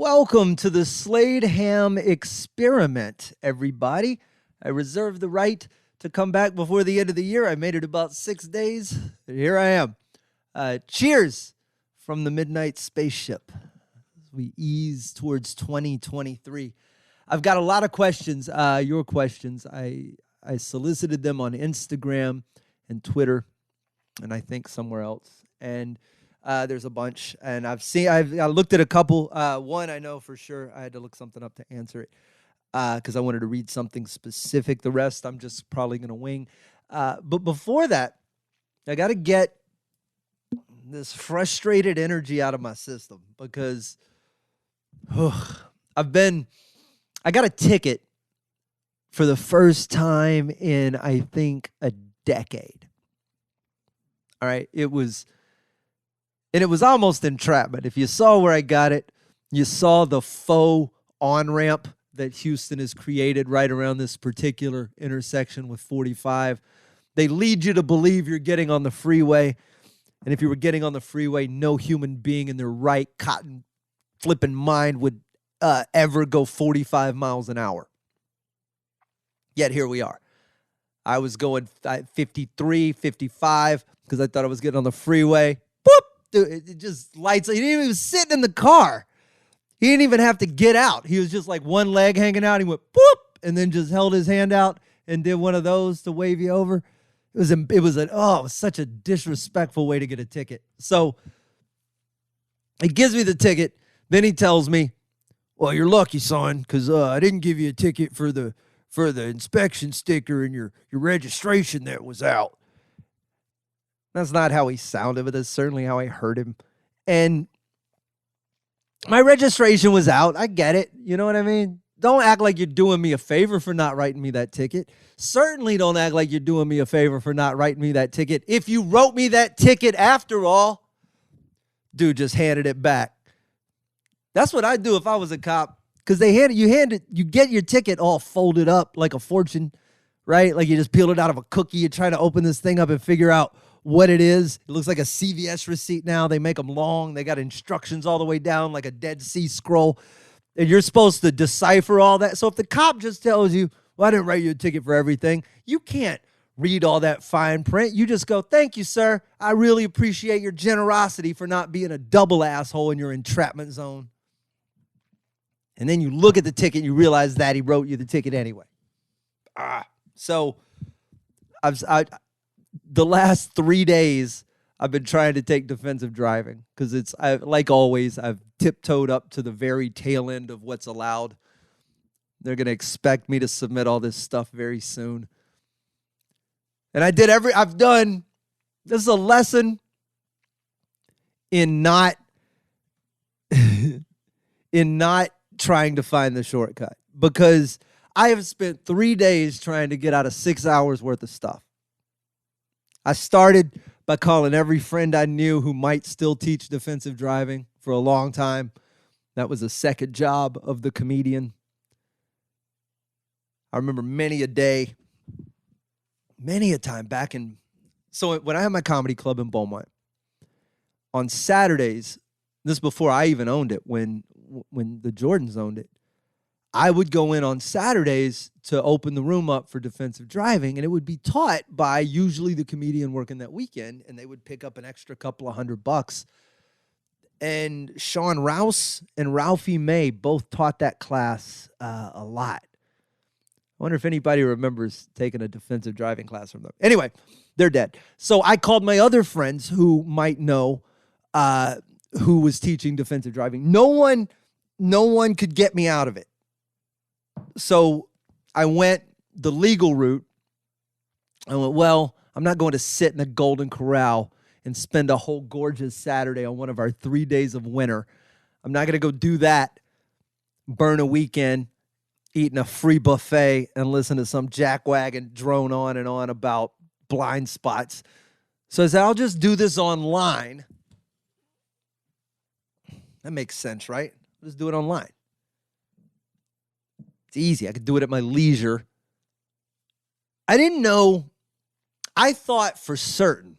Welcome to the Slade Ham experiment, everybody. I reserved the right to come back before the end of the year. I made it about 6 days. Here I am. Cheers from the midnight spaceship as we ease towards 2023. I've got a lot of questions, your questions. I solicited them on Instagram and Twitter, and I think somewhere else. And there's a bunch, and I looked at a couple. One I know for sure. I had to look something up to answer it because I wanted to read something specific. The rest I'm just probably going to wing. But before that, I got to get this frustrated energy out of my system because I got a ticket for the first time in, I think, a decade. All right, it was almost entrapment. If you saw where I got it, you saw the faux on-ramp that Houston has created right around this particular intersection with 45. They lead you to believe you're getting on the freeway. And if you were getting on the freeway, no human being in their right cotton-flipping mind would ever go 45 miles an hour. Yet here we are. I was going 53, 55 because I thought I was getting on the freeway. Boop! Dude, it just lights. He didn't even sit in the car. He didn't even have to get out. He was just like one leg hanging out. He went boop and then just held his hand out and did one of those to wave you over. It was such a disrespectful way to get a ticket. So he gives me the ticket. Then he tells me, "Well, you're lucky, son, because I didn't give you a ticket for the inspection sticker and your registration that was out." That's not how he sounded, but that's certainly how I heard him. And my registration was out. I get it. You know what I mean? Don't act like you're doing me a favor for not writing me that ticket. Certainly don't act like you're doing me a favor for not writing me that ticket. If you wrote me that ticket after all, dude just handed it back. That's what I'd do if I was a cop. Because you get your ticket all folded up like a fortune, right? Like you just peel it out of a cookie. You try to open this thing up and figure out what it is. It looks like a CVS receipt now. They make them long. They got instructions all the way down like a Dead Sea Scroll. And you're supposed to decipher all that. So if the cop just tells you, "Well, I didn't write you a ticket for everything," you can't read all that fine print. You just go, "Thank you, sir. I really appreciate your generosity for not being a double asshole in your entrapment zone." And then you look at the ticket and you realize that he wrote you the ticket anyway. So the last 3 days, I've been trying to take defensive driving because like always, I've tiptoed up to the very tail end of what's allowed. They're going to expect me to submit all this stuff very soon. And this is a lesson in not trying to find the shortcut, because I have spent 3 days trying to get out of 6 hours worth of stuff. I started by calling every friend I knew who might still teach defensive driving for a long time. That was a second job of the comedian. I remember many a time so when I had my comedy club in Beaumont, on Saturdays, this is before I even owned it, when the Jordans owned it, I would go in on Saturdays to open the room up for defensive driving, and it would be taught by usually the comedian working that weekend, and they would pick up an extra couple of $100. And Sean Rouse and Ralphie May both taught that class a lot. I wonder if anybody remembers taking a defensive driving class from them. Anyway, they're dead. So I called my other friends who might know who was teaching defensive driving. No one could get me out of it. So I went the legal route. I went, well, I'm not going to sit in a Golden Corral and spend a whole gorgeous Saturday on one of our 3 days of winter. I'm not going to go do that, burn a weekend, eating a free buffet, and listen to some jackwagon drone on and on about blind spots. So I said, I'll just do this online. That makes sense, right? Just do it online. It's easy. I could do it at my leisure. I didn't know. I thought for certain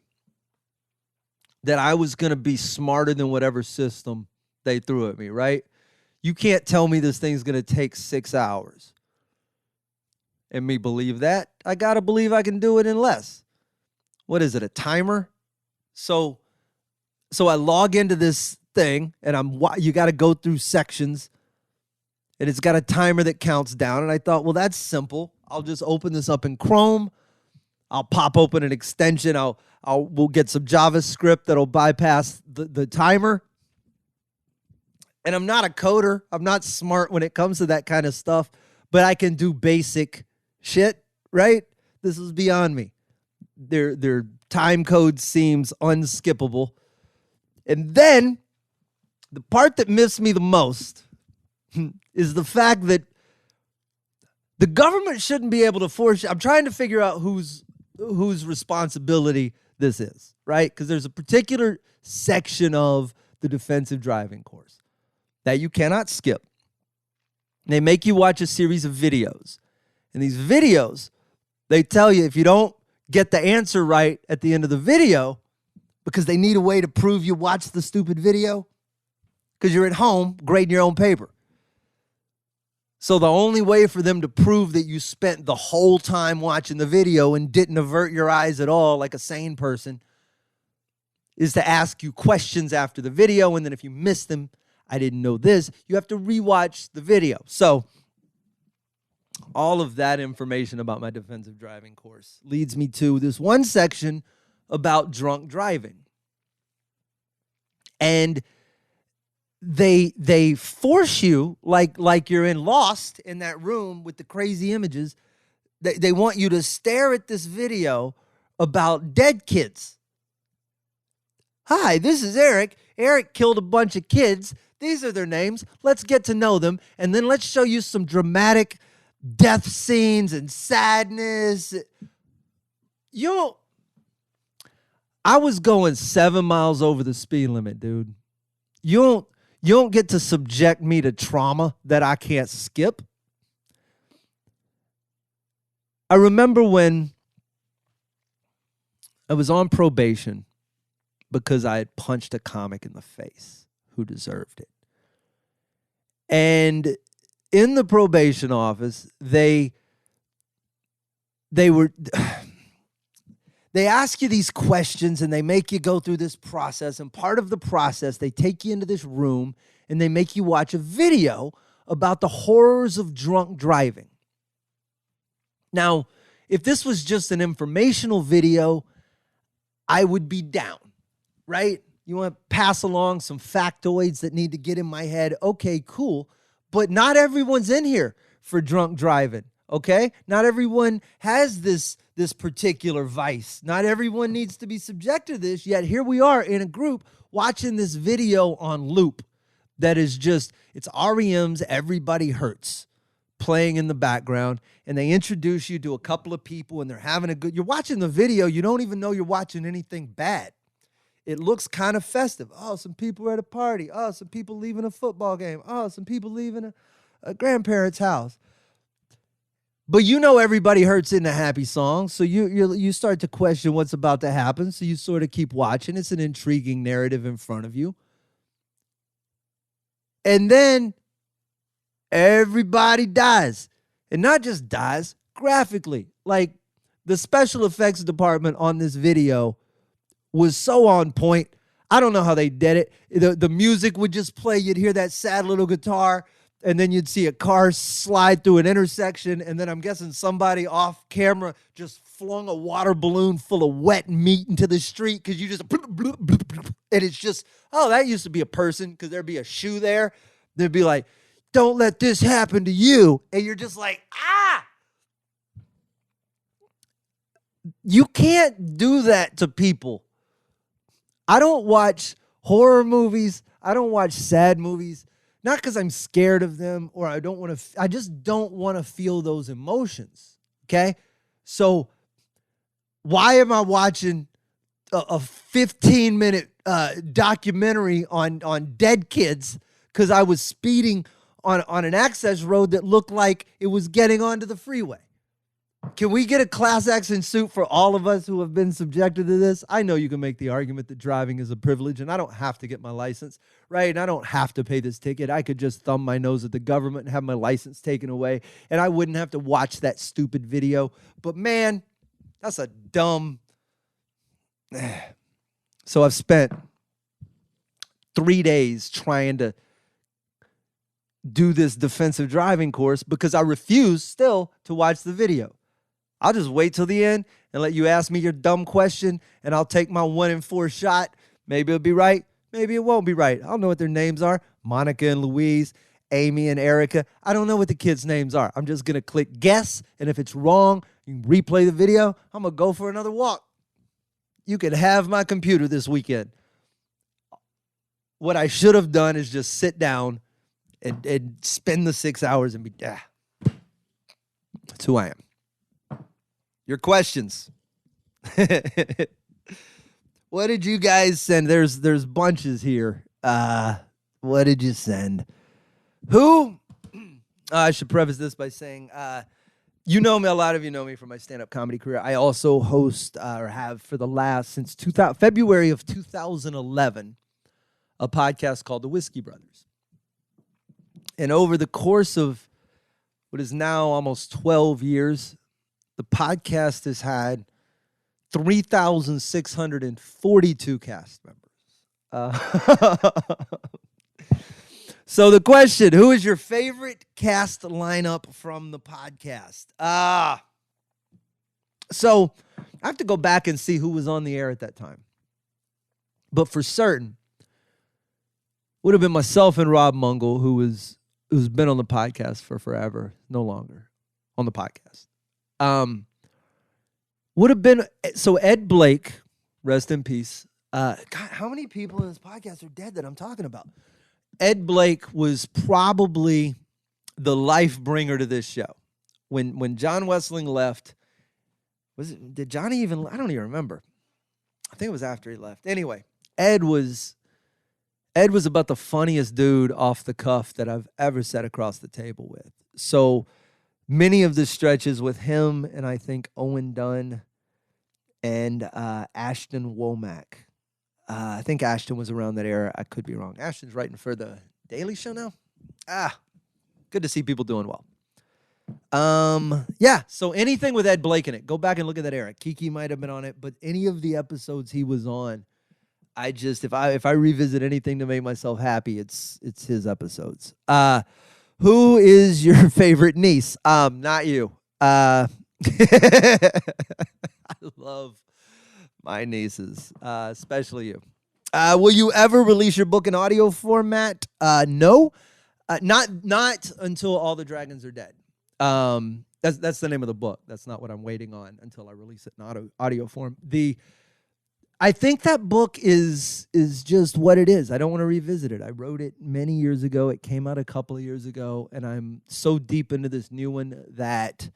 that I was going to be smarter than whatever system they threw at me, right? You can't tell me this thing's going to take 6 hours. And me believe that. I got to believe I can do it in less. What is it, a timer? So I log into this thing, and you got to go through sections, and it's got a timer that counts down. And I thought, well, that's simple. I'll just open this up in Chrome. I'll pop open an extension. We'll get some JavaScript that'll bypass the timer. And I'm not a coder. I'm not smart when it comes to that kind of stuff, but I can do basic shit, right? This is beyond me. Their time code seems unskippable. And then the part that miffs me the most is the fact that the government shouldn't be able to force you. I'm trying to figure out whose responsibility this is, right? Because there's a particular section of the defensive driving course that you cannot skip. They make you watch a series of videos. And these videos, they tell you if you don't get the answer right at the end of the video, because they need a way to prove you watched the stupid video, because you're at home grading your own paper. So the only way for them to prove that you spent the whole time watching the video and didn't avert your eyes at all like a sane person is to ask you questions after the video. And then if you miss them, I didn't know this, you have to rewatch the video. So all of that information about my defensive driving course leads me to this one section about drunk driving. And they force you, like you're in Lost in that room with the crazy images, they want you to stare at this video about dead kids. Hi, this is Eric. Eric killed a bunch of kids. These are their names. Let's get to know them. And then let's show you some dramatic death scenes and sadness. I was going 7 miles over the speed limit, dude. You don't get to subject me to trauma that I can't skip. I remember when I was on probation because I had punched a comic in the face who deserved it. And in the probation office, they ask you these questions and they make you go through this process. And part of the process, they take you into this room and they make you watch a video about the horrors of drunk driving. Now, if this was just an informational video, I would be down, right? You want to pass along some factoids that need to get in my head. Okay, cool. But not everyone's in here for drunk driving, okay? Not everyone has this particular vice. Not everyone needs to be subjected to this, yet here we are in a group watching this video on loop that is just, it's REM's Everybody Hurts playing in the background, and they introduce you to a couple of people, and they're having a good, you're watching the video, you don't even know you're watching anything bad. It looks kind of festive. Oh, some people are at a party. Oh, some people leaving a football game. Oh, some people leaving a grandparent's house. But you know Everybody Hurts in the happy song, so you start to question what's about to happen, so you sort of keep watching. It's an intriguing narrative in front of you. And then everybody dies. And not just dies, graphically. Like, the special effects department on this video was so on point. I don't know how they did it. The music would just play. You'd hear that sad little guitar, and then you'd see a car slide through an intersection, and then I'm guessing somebody off camera just flung a water balloon full of wet meat into the street because you just, and it's just, oh, that used to be a person because there'd be a shoe there. They'd be like, don't let this happen to you. And you're just like, ah! You can't do that to people. I don't watch horror movies. I don't watch sad movies. Not because I'm scared of them or I just don't want to feel those emotions. Okay? So why am I watching a 15-minute documentary on dead kids because I was speeding on an access road that looked like it was getting onto the freeway? Can we get a class action suit for all of us who have been subjected to this? I know you can make the argument that driving is a privilege and I don't have to get my license, right? And I don't have to pay this ticket. I could just thumb my nose at the government and have my license taken away, and I wouldn't have to watch that stupid video. But man, that's a dumb... So I've spent 3 days trying to do this defensive driving course because I refuse still to watch the video. I'll just wait till the end and let you ask me your dumb question, and I'll take my 1 in 4 shot. Maybe it'll be right. Maybe it won't be right. I don't know what their names are. Monica and Louise, Amy and Erica. I don't know what the kids' names are. I'm just going to click guess, and if it's wrong, you can replay the video. I'm going to go for another walk. You can have my computer this weekend. What I should have done is just sit down and spend the 6 hours and be, that's who I am. Your questions. What did you guys send? There's bunches here. What did you send? Who? I should preface this by saying, you know me, a lot of you know me from my stand-up comedy career. I also host, or have for the last, since February of 2011, a podcast called The Whiskey Brothers. And over the course of what is now almost 12 years, the podcast has had 3,642 cast members. So the question, who is your favorite cast lineup from the podcast? So I have to go back and see who was on the air at that time. But for certain, would have been myself and Rob Mungle, who's been on the podcast for forever, no longer on the podcast. Would have been, so Ed Blake, rest in peace. God, how many people in this podcast are dead that I'm talking about? Ed Blake was probably the life bringer to this show. When John Wessling left, did Johnny even, I don't even remember. I think it was after he left. Anyway, Ed was about the funniest dude off the cuff that I've ever sat across the table with. So many of the stretches with him and I think Owen Dunn and Ashton Womack. I think Ashton was around that era. I could be wrong. Ashton's writing for The Daily Show now. Good to see people doing well. Yeah, so anything with Ed Blake in it, go back and look at that era. Kiki might have been on it, but any of the episodes he was on, I just, if I revisit anything to make myself happy, it's his episodes. Who is your favorite niece? Not you. I love my nieces, especially you. Will you ever release your book in audio format? No, not until All the Dragons Are Dead. That's the name of the book. That's not what I'm waiting on until I release it in audio form. I think that book is just what it is. I don't want to revisit it. I wrote it many years ago. It came out a couple of years ago, and I'm so deep into this new one that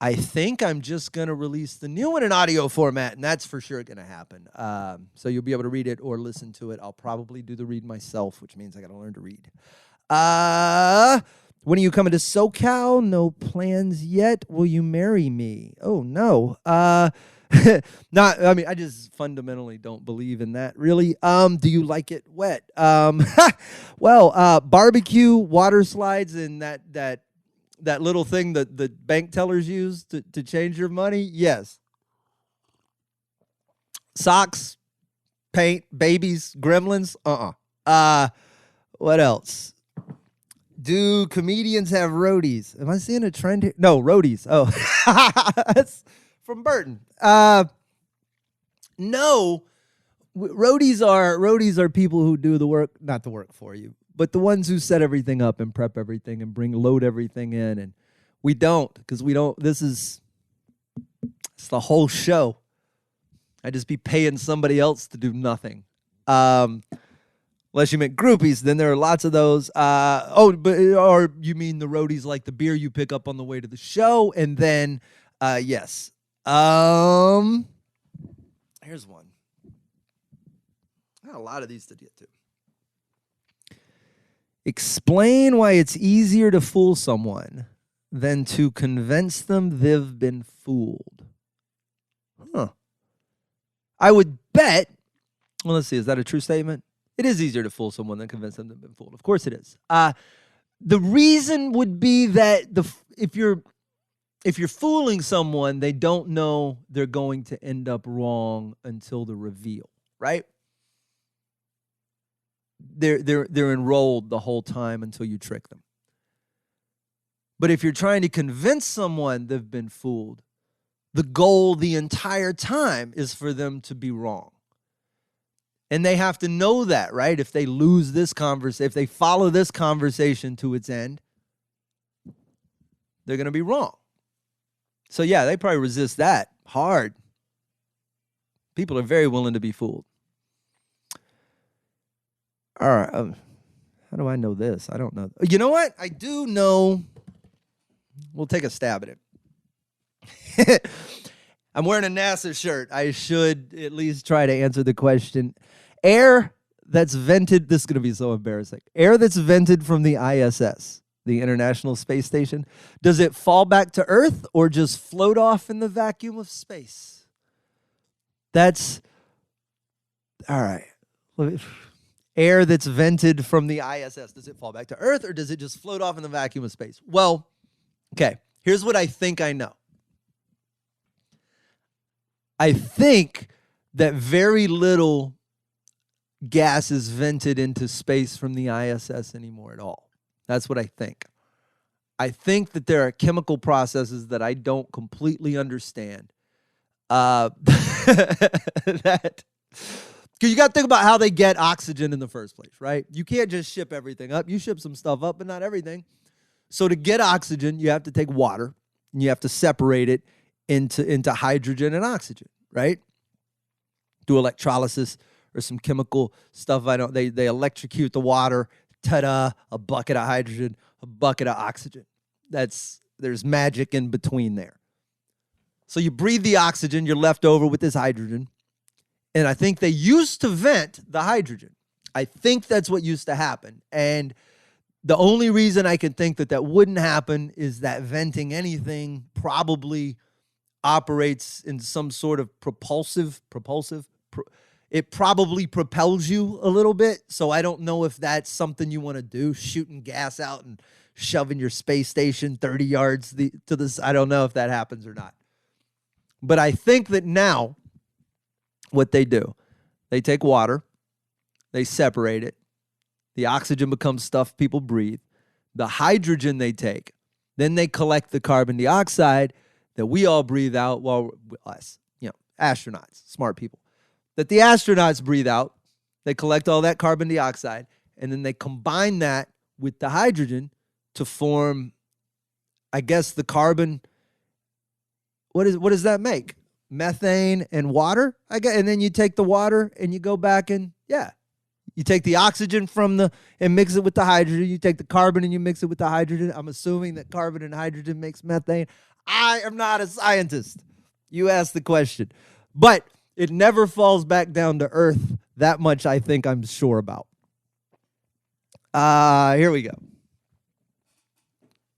I think I'm just going to release the new one in audio format, and that's for sure going to happen. So you'll be able to read it or listen to it. I'll probably do the read myself, which means I got to learn to read. When are you coming to SoCal? No plans yet. Will you marry me? Oh, no. I just fundamentally don't believe in that, really. Do you like it wet? Well, barbecue, water slides, and that little thing that the bank tellers use to change your money? Yes. Socks, paint, babies, gremlins? What else? Do comedians have roadies? Am I seeing a trend here? No, roadies. Oh, that's from Burton. No, roadies are people who do the work, not the work for you, but the ones who set everything up and prep everything and load everything in. And we don't, because we don't, it's the whole show. I just be paying somebody else to do nothing. Unless you meant groupies, then there are lots of those. Or you mean the roadies like the beer you pick up on the way to the show? And then, yes. Here's one. I got a lot of these to get to. Explain why it's easier to fool someone than to convince them they've been fooled. Huh. I would bet, well, let's see, is that a true statement? It is easier to fool someone than convince them they've been fooled. Of course it is. The reason would be that if you're fooling someone, they don't know they're going to end up wrong until the reveal, right? They're enrolled the whole time until you trick them. But if you're trying to convince someone they've been fooled, the goal the entire time is for them to be wrong. And they have to know that, right? If they lose this conversation, if they follow this conversation to its end, they're going to be wrong. So yeah, they probably resist that hard. People are very willing to be fooled. All right. How do I know this? I don't know. You know what? I do know. We'll take a stab at it. I'm wearing a NASA shirt. I should at least try to answer the question. Air that's vented, this is going to be so embarrassing. Air that's vented from the ISS, the International Space Station, does it fall back to Earth or just float off in the vacuum of space? That's, all right. Air that's vented from the ISS, does it fall back to Earth or does it just float off in the vacuum of space? Well, okay, here's what I think I know. I think that very little gas is vented into space from the ISS anymore at all. That's what I think. I think that there are chemical processes that I don't completely understand. That, because you got to think about how they get oxygen in the first place, right? You can't just ship everything up. You ship some stuff up, but not everything. So to get oxygen, you have to take water and you have to separate it into hydrogen and oxygen, right? Do electrolysis or some chemical stuff. They electrocute the water. Ta-da, a bucket of hydrogen, a bucket of oxygen. There's magic in between there. So you breathe the oxygen, you're left over with this hydrogen. And I think they used to vent the hydrogen. I think that's what used to happen. And the only reason I can think that wouldn't happen is that venting anything probably operates in some sort of propulsive. It probably propels you a little bit. So I don't know if that's something you want to do, shooting gas out and shoving your space station 30 yards to this. I don't know if that happens or not. But I think that now what they do, they take water, they separate it. The oxygen becomes stuff people breathe. The hydrogen they take, then they collect the carbon dioxide that we all breathe out, well, us, astronauts, smart people, that the astronauts breathe out. They collect all that carbon dioxide, and then they combine that with the hydrogen to form, I guess, the carbon. What does that make? Methane and water, I guess. And then you take the water and you go back and, you take the oxygen and mix it with the hydrogen. You take the carbon and you mix it with the hydrogen. I'm assuming that carbon and hydrogen makes methane. I am not a scientist. You asked the question. But it never falls back down to Earth. That much I think I'm sure about. Here we go.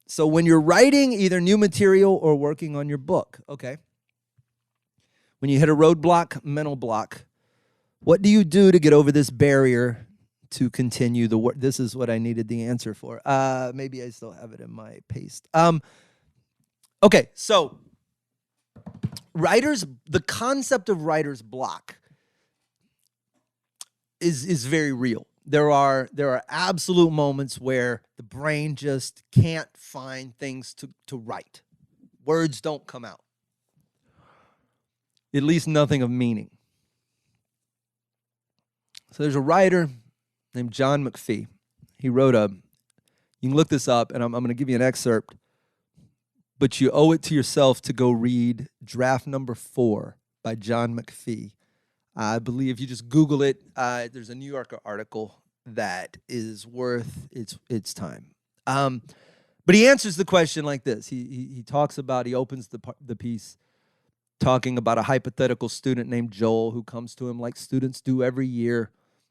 So when you're writing either new material or working on your book, okay, when you hit a roadblock, mental block, what do you do to get over this barrier to continue the work? This is what I needed the answer for. Maybe I still have it in my paste. Okay, so the concept of writer's block is very real. There are absolute moments where the brain just can't find things to write. Words don't come out. At least nothing of meaning. So there's a writer named John McPhee. He wrote you can look this up, and I'm going to give you an excerpt, but you owe it to yourself to go read draft number 4 by John McPhee. I believe if you just Google it, there's a New Yorker article that is worth its time. But he answers the question like this. He opens the piece talking about a hypothetical student named Joel who comes to him like students do every year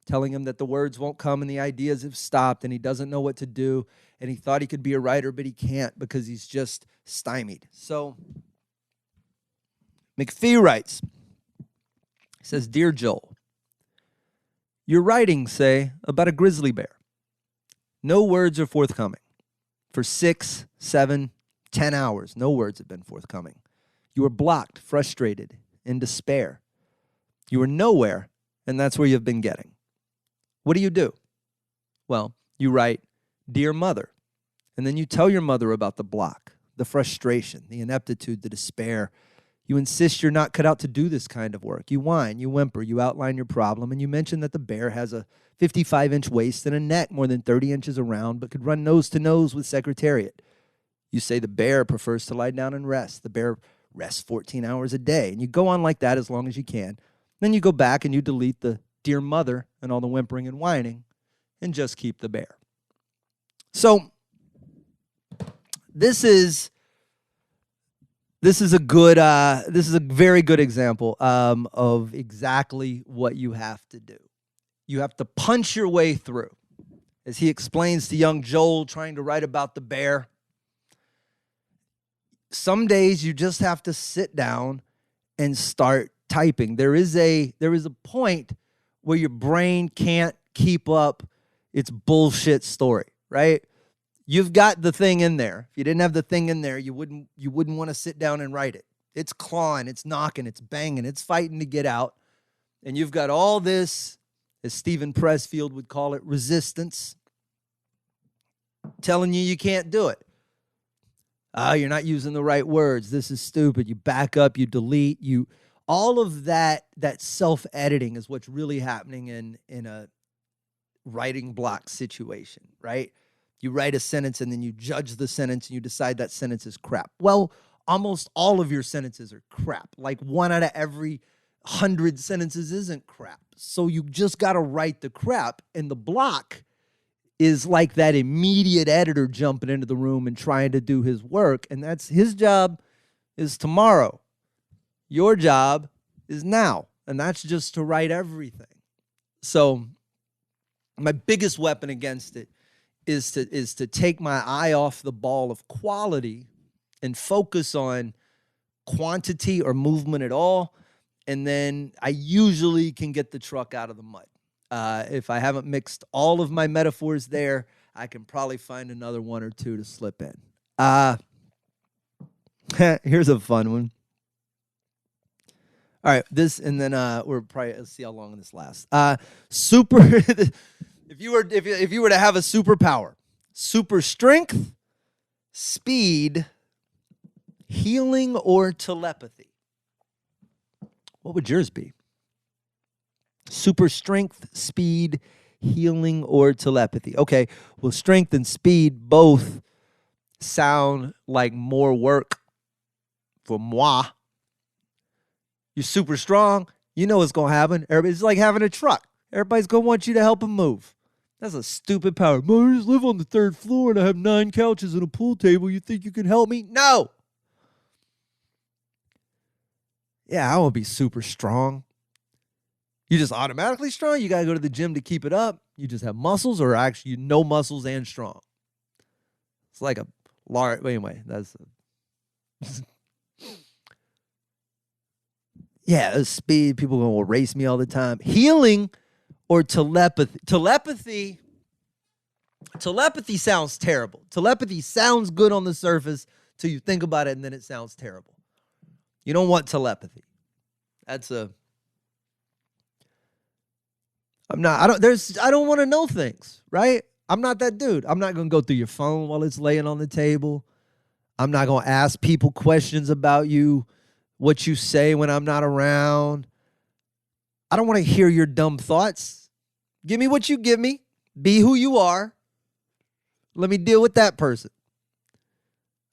telling him that the words won't come and the ideas have stopped and he doesn't know what to do. And he thought he could be a writer, but he can't because he's just stymied. So McPhee writes, he says, Dear Joel, your writings say about a grizzly bear. No words are forthcoming. For 6, 7, 10 hours, no words have been forthcoming. You are blocked, frustrated, in despair. You are nowhere, and that's where you've been getting. What do you do? Well, you write, Dear Mother, and then you tell your mother about the block, the frustration, the ineptitude, the despair. You insist you're not cut out to do this kind of work. You whine, you whimper, you outline your problem, and you mention that the bear has a 55-inch waist and a neck more than 30 inches around, but could run nose to nose with Secretariat. You say the bear prefers to lie down and rest. The bear rests 14 hours a day, and you go on like that as long as you can. Then you go back and you delete the Dear Mother and all the whimpering and whining and just keep the bear. So this is a very good example of exactly what you have to do. You have to punch your way through. As he explains to young Joel trying to write about the bear, some days you just have to sit down and start typing. There is a point where your brain can't keep up its bullshit story, right? You've got the thing in there. If you didn't have the thing in there, you wouldn't want to sit down and write it. It's clawing, it's knocking, it's banging, it's fighting to get out. And you've got all this, as Stephen Pressfield would call it, resistance, telling you can't do it. You're not using the right words. This is stupid. You back up, you delete, all of that self-editing is what's really happening in a writing block situation, right? You write a sentence and then you judge the sentence and you decide that sentence is crap. Well, almost all of your sentences are crap. Like 1 out of every 100 sentences isn't crap. So you just got to write the crap. And the block is like that immediate editor jumping into the room and trying to do his work. And that's his job is tomorrow. Your job is now. And that's just to write everything. So my biggest weapon against it is to take my eye off the ball of quality and focus on quantity or movement at all. And then I usually can get the truck out of the mud. If I haven't mixed all of my metaphors there, I can probably find another one or two to slip in. Here's a fun one. All right, this, and then we're probably, let's see how long this lasts. If you were to have a superpower, super strength, speed, healing, or telepathy, what would yours be? Super strength, speed, healing, or telepathy. Okay, well, strength and speed both sound like more work for moi. You're super strong. You know what's going to happen. It's like having a truck. Everybody's going to want you to help them move. That's a stupid power. I just live on the 3rd floor and I have 9 couches and a pool table. You think you can help me? No. Yeah, I want to be super strong. You just automatically strong? You got to go to the gym to keep it up? You just have muscles, or actually no muscles and strong? It's like a large... Anyway, that's... Yeah, speed. People are going to erase me all the time. Healing or telepathy? Telepathy sounds terrible. Telepathy sounds good on the surface till you think about it, and then it sounds terrible. You don't want telepathy. I don't want to know things, right? I'm not that dude. I'm not going to go through your phone while it's laying on the table. I'm not going to ask people questions about you, what you say when I'm not around. I don't want to hear your dumb thoughts. Give me what you give me. Be who you are. Let me deal with that person.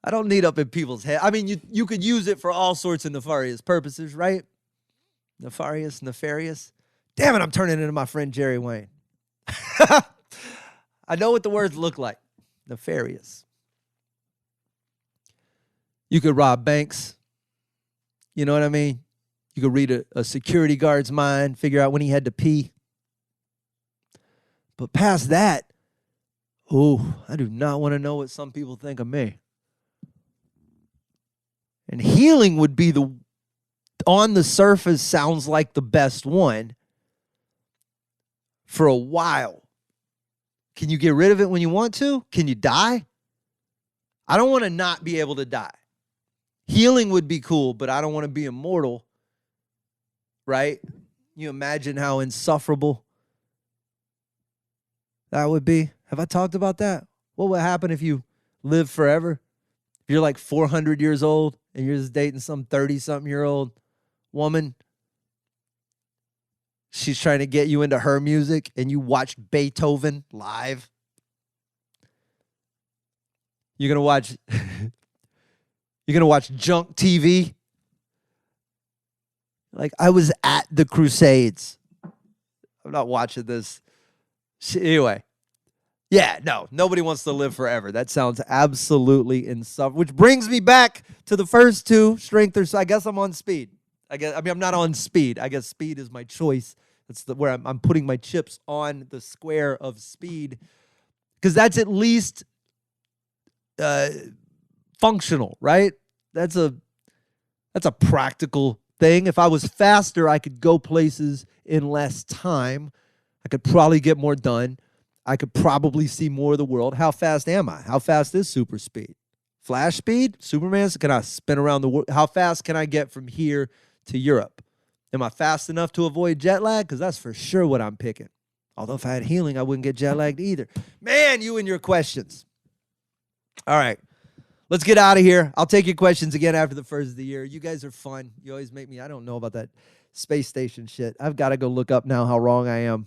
I don't need up in people's head. I mean, you could use it for all sorts of nefarious purposes, right? Nefarious. Damn it, I'm turning into my friend Jerry Wayne. I know what the words look like. Nefarious. You could rob banks. You know what I mean? You could read a security guard's mind, figure out when he had to pee. But past that, I do not want to know what some people think of me. And healing would be on the surface, sounds like the best one for a while. Can you get rid of it when you want to? Can you die? I don't want to not be able to die. Healing would be cool, but I don't want to be immortal, right? You imagine how insufferable that would be. Have I talked about that? What would happen if you live forever? If you're like 400 years old and you're just dating some 30-something-year-old woman, she's trying to get you into her music and you watch Beethoven live. You're going to watch junk TV. Like, I was at the Crusades. I'm not watching this. Anyway. Yeah, no, nobody wants to live forever. That sounds absolutely insufferable. Which brings me back to the first two, strength or so. I guess I'm on speed. I'm not on speed. I guess speed is my choice. That's where I'm putting my chips on the square of speed, because that's at least functional, right? That's a practical thing. If I was faster, I could go places in less time. I could probably get more done. I could probably see more of the world. How fast am I? How fast is super speed? Flash speed? Superman? Can I spin around the world? How fast can I get from here to Europe? Am I fast enough to avoid jet lag? Because that's for sure what I'm picking. Although if I had healing, I wouldn't get jet lagged either. Man, you and your questions. All right. Let's get out of here. I'll take your questions again after the first of the year. You guys are fun. You always make me, I don't know about that space station shit. I've got to go look up now how wrong I am.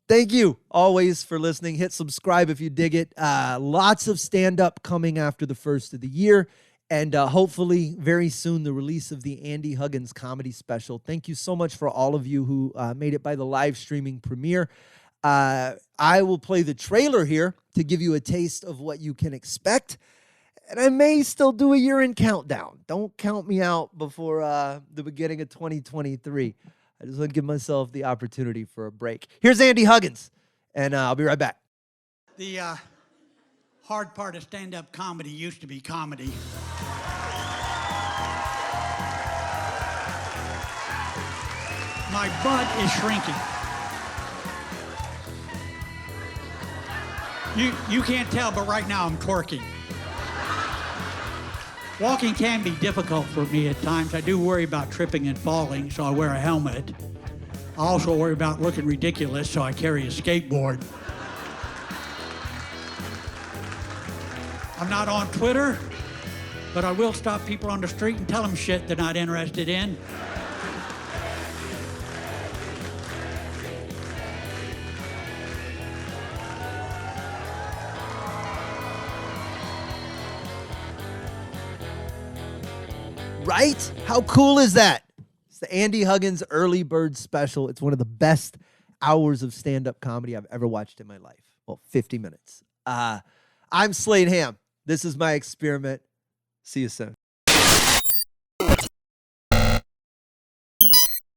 Thank you always for listening. Hit subscribe if you dig it. Lots of stand-up coming after the first of the year. And hopefully very soon the release of the Andy Huggins comedy special. Thank you so much for all of you who made it by the live streaming premiere. I will play the trailer here to give you a taste of what you can expect. And I may still do a year-end countdown. Don't count me out before the beginning of 2023. I just want to give myself the opportunity for a break. Here's Andy Huggins, and I'll be right back. The hard part of stand-up comedy used to be comedy. My butt is shrinking. You can't tell, but right now I'm twerking. Walking can be difficult for me at times. I do worry about tripping and falling, so I wear a helmet. I also worry about looking ridiculous, so I carry a skateboard. I'm not on Twitter, but I will stop people on the street and tell them shit they're not interested in. Right? How cool is that? It's the Andy Huggins Early Bird Special. It's one of the best hours of stand-up comedy I've ever watched in my life. Well, 50 minutes. I'm Slade Ham. This is my experiment. See you soon.